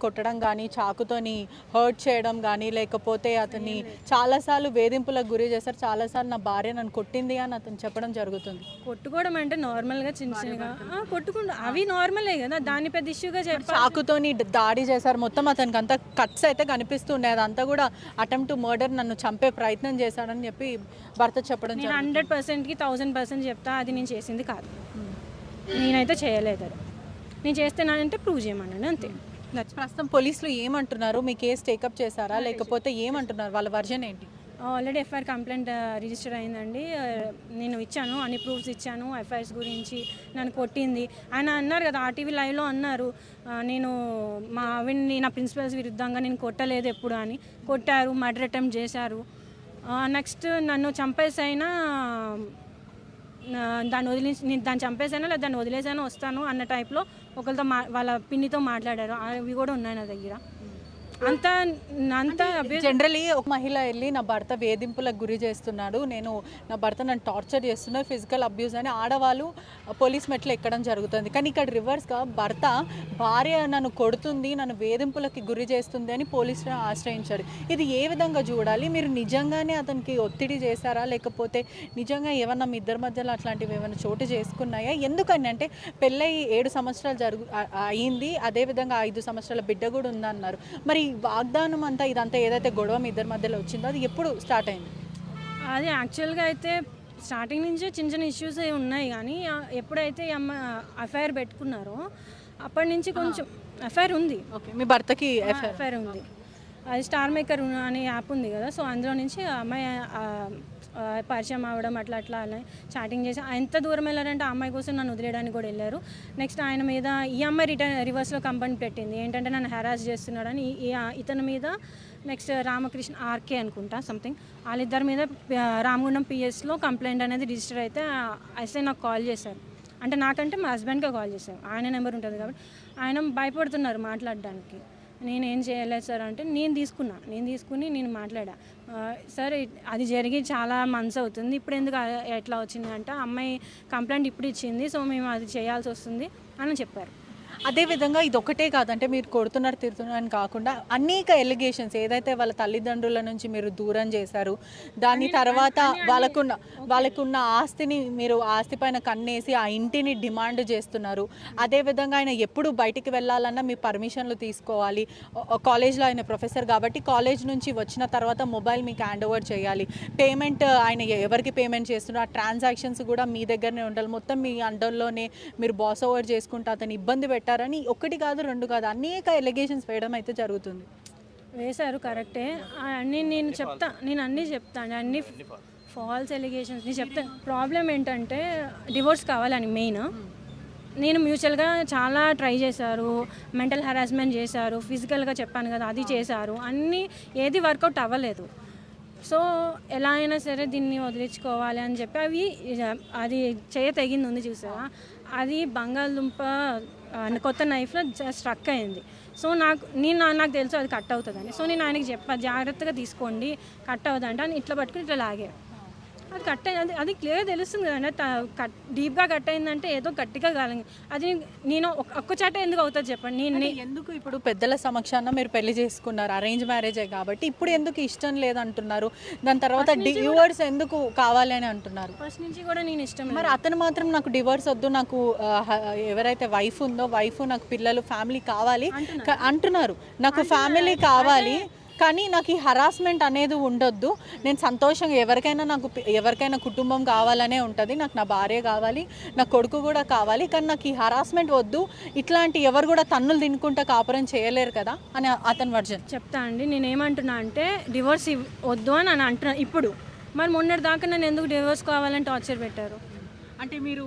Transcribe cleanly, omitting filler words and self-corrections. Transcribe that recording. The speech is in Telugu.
కొట్టడం కానీ చాకుతోని హర్ట్ చేయడం కానీ లేకపోతే అతన్ని చాలాసార్లు వేధింపులకు గురి చేశారు. చాలాసార్లు నా భార్య నన్ను కొట్టింది అని అతను చెప్పడం జరుగుతుంది. కొట్టుకోవడం అంటే నార్మల్గా చిన్న చిన్నగా కొట్టుకుంటా అవి నార్మలే కదా, దాన్ని పెద్ద ఇష్యూగా చాకుతోని దాడి చేశారు. మొత్తం అతనికి అంతా కట్స్ అయితే కనిపిస్తుండే, అదంతా కూడా అటెంప్ట్ టు మర్డర్, నన్ను చంపే ప్రయత్నం చేశాడని చెప్పి భర్త చెప్పడం. నేను 100%కి 1000% చెప్తా, అది నేను చేసింది కాదు, నేనైతే చేయలేదు. అది నేను చేస్తేనంటే ప్రూవ్ చేయమన్నాను అంతే. ప్రస్తుతం పోలీసులు ఏమంటున్నారు? మీ కేసు టేకప్ చేశారా లేకపోతే ఏమంటున్నారు? వాళ్ళ వర్జన్ ఏంటి? ఆల్రెడీ ఎఫ్ఐఆర్ కంప్లైంట్ రిజిస్టర్ అయిందండి. నేను ఇచ్చాను, అన్ని ప్రూఫ్స్ ఇచ్చాను ఎఫ్ఐఆర్స్ గురించి. నన్ను కొట్టింది ఆయన అన్నారు కదా, ఆర్టీవీ లైవ్లో అన్నారు, నేను మా ఆవిడ్ని నా ప్రిన్సిపల్స్ విరుద్ధంగా నేను కొట్టలేదు ఎప్పుడు అని. కొట్టారు, మర్డర్ అటెంప్ట్ చేశారు. నెక్స్ట్ నన్ను చంపేసైనా దాన్ని వదిలేసి, నేను దాన్ని చంపేసానో లేదా దాన్ని వదిలేసానో వస్తాను అన్న టైప్లో ఒకరితో వాళ్ళ పిన్నితో మాట్లాడారు. అవి కూడా ఉన్నాయి నా దగ్గర. అంతా జనరలీ ఒక మహిళ వెళ్ళి నా భర్త వేధింపులకు గురి చేస్తున్నాడు, నా భర్త నన్ను టార్చర్ చేస్తున్నారు, ఫిజికల్ అబ్యూస్ అని ఆడవాళ్ళు పోలీస్ మెట్లు ఎక్కడం జరుగుతుంది. కానీ ఇక్కడ రివర్స్గా భర్త భార్య నన్ను కొడుతుంది, నన్ను వేధింపులకి గురి చేస్తుంది అని పోలీసులను ఆశ్రయించాడు. ఇది ఏ విధంగా చూడాలి? మీరు నిజంగానే అతనికి ఒత్తిడి చేశారా లేకపోతే నిజంగా ఏమన్నా మీ ఇద్దరి మధ్యలో అట్లాంటివి ఏమైనా చోటు చేసుకున్నాయా? ఎందుకని అంటే పెళ్ళై 7 సంవత్సరాలు అయింది, అదేవిధంగా 5 సంవత్సరాల బిడ్డ కూడా ఉందన్నారు. మరి వాగ్దానం అంతా ఇదంతా ఏదైతే గొడవ మీ ఇద్దరి మధ్యలో వచ్చిందో అది ఎప్పుడు స్టార్ట్ అయింది? అది యాక్చువల్గా అయితే స్టార్టింగ్ నుంచే చిన్న చిన్న ఇష్యూస్ ఉన్నాయి, కానీ ఎప్పుడైతే ఈ అమ్మ ఎఫ్ఐఆర్ పెట్టుకున్నారో అప్పటి నుంచి కొంచెం ఎఫ్ఐఆర్ ఉంది. ఓకే, మీ భర్తకి ఎఫ్ఐఆర్ ఉంది. అది స్టార్ మేకర్ అనే యాప్ ఉంది కదా, సో అందులో నుంచి అమ్మాయి పరిచయం అవ్వడం అట్లా అని చాటింగ్ చేసి ఎంత దూరం వెళ్ళారంటే ఆ అమ్మాయి కోసం నన్ను వదిలేయడానికి కూడా వెళ్ళారు. నెక్స్ట్ ఆయన మీద ఈ అమ్మాయి రివర్స్లో కంప్లైంట్ పెట్టింది, ఏంటంటే నన్ను హెరాస్ చేస్తున్నాడని. ఇతని మీద నెక్స్ట్ రామకృష్ణ ఆర్కే అనుకుంటా సంథింగ్, వాళ్ళిద్దరి మీద రామగుండం పిఎస్లో కంప్లైంట్ అనేది రిజిస్టర్ అయితే ఎస్ఐ నాకు కాల్ చేశారు. అంటే నాకంటే మా హస్బెండ్కే కాల్ చేశారు, ఆయన నెంబర్ ఉంటుంది కాబట్టి. ఆయన భయపడుతున్నారు మాట్లాడడానికి. నేనేం చేయలేదు సార్ అంటే నేను తీసుకుని నేను మాట్లాడా. సార్ అది జరిగి చాలా మంత్స్ అవుతుంది, ఇప్పుడు ఎందుకు ఎట్లా వచ్చింది అంటే అమ్మాయి కంప్లైంట్ ఇప్పుడు ఇచ్చింది, సో మేము అది చేయాల్సి వస్తుంది అని చెప్పారు. అదేవిధంగా ఇది ఒకటే కాదంటే మీరు కొడుతున్నారు తిడుతున్నారని కాకుండా అనేక ఎలిగేషన్స్ ఏదైతే వాళ్ళ తల్లిదండ్రుల నుంచి మీరు దూరం చేశారు, దాని తర్వాత వాళ్ళకున్న ఆస్తిని మీరు ఆస్తి పైన కన్నేసి ఆ ఇంటిని డిమాండ్ చేస్తున్నారు. అదేవిధంగా ఆయన ఎప్పుడు బయటికి వెళ్ళాలన్నా మీ పర్మిషన్లు తీసుకోవాలి. కాలేజ్లో ఆయన ప్రొఫెసర్ కాబట్టి కాలేజ్ నుంచి వచ్చిన తర్వాత మొబైల్ మీకు హ్యాండ్ ఓవర్ చేయాలి. పేమెంట్ ఆయన ఎవరికి పేమెంట్ చేస్తున్నారు ఆ ట్రాన్సాక్షన్స్ కూడా మీ దగ్గరనే ఉండాలి. మొత్తం మీ అండర్లోనే మీరు బాస్ ఓవర్ చేసుకుంటూ అతను ఇబ్బంది పెట్టారని ఒకటి కాదు 2 కాదు అనేక ఎలిగేషన్స్ వేయడం అయితే జరుగుతుంది. వేశారు, కరెక్టే. నేను అన్నీ చెప్తాను, అన్ని ఫాల్స్ ఎలిగేషన్స్ నేను చెప్తాను. ప్రాబ్లం ఏంటంటే డివోర్స్ కావాలని మెయిన్. నేను మ్యూచువల్గా చాలా ట్రై చేశారు, మెంటల్ హెరాస్మెంట్ చేశారు, ఫిజికల్గా చెప్పాను కదా అది చేశారు, అన్నీ ఏది వర్కౌట్ అవ్వలేదు. సో ఎలా అయినా సరే దీన్ని వదిలించుకోవాలి అని చెప్పి అది తెగింది ఉంది చూసారా, అది బంగాళదుంప కొత్త నైఫ్లో స్ట్రక్ అయింది. సో నాకు తెలుసు అది కట్ అవుతుందని. సో నేను ఆయనకి జాగ్రత్తగా తీసుకోండి, కట్ అవుతుందంటే అని ఇట్లా పట్టుకుని ఇట్లా లాగారు. అది కట్ అయింది, అది క్లియర్గా తెలుస్తుంది కదండి. డీప్గా కట్ అయిందంటే ఏదో గట్టిగా కాలంగా అది నేను ఒక్క చాట ఎందుకు అవుతుంది చెప్పండి. ఎందుకు ఇప్పుడు పెద్దల సమక్షాన మీరు పెళ్లి చేసుకున్నారు, అరేంజ్ మ్యారేజే కాబట్టి ఇప్పుడు ఎందుకు ఇష్టం లేదంటున్నారు? దాని తర్వాత డివోర్స్ ఎందుకు కావాలి అని అంటున్నారు? ఫస్ట్ నుంచి కూడా నేను ఇష్టం. మరి అతను మాత్రం నాకు డివోర్స్ వద్దు, నాకు ఎవరైతే వైఫ్ ఉందో వైఫ్, నాకు పిల్లలు, ఫ్యామిలీ కావాలి అంటున్నారు. నాకు ఫ్యామిలీ కావాలి కానీ నాకు ఈ హరాస్మెంట్ అనేది ఉండొద్దు, నేను సంతోషంగా ఎవరికైనా కుటుంబం కావాలనే ఉంటుంది, నాకు నా భార్య కావాలి, నా కొడుకు కూడా కావాలి, కానీ నాకు ఈ హరాస్మెంట్ వద్దు, ఇట్లాంటి ఎవరు కూడా తన్నులు తినుకుంటా కాపురం చేయలేరు కదా అని అతని వర్జన్. చెప్తా అండి, నేనేమంటున్నా అంటే డివోర్స్ వద్దు అని అంటున్నా ఇప్పుడు. మరి మొన్నటి దాకా నన్ను ఎందుకు డివోర్స్ కావాలని టార్చర్ పెట్టారు? అంటే మీరు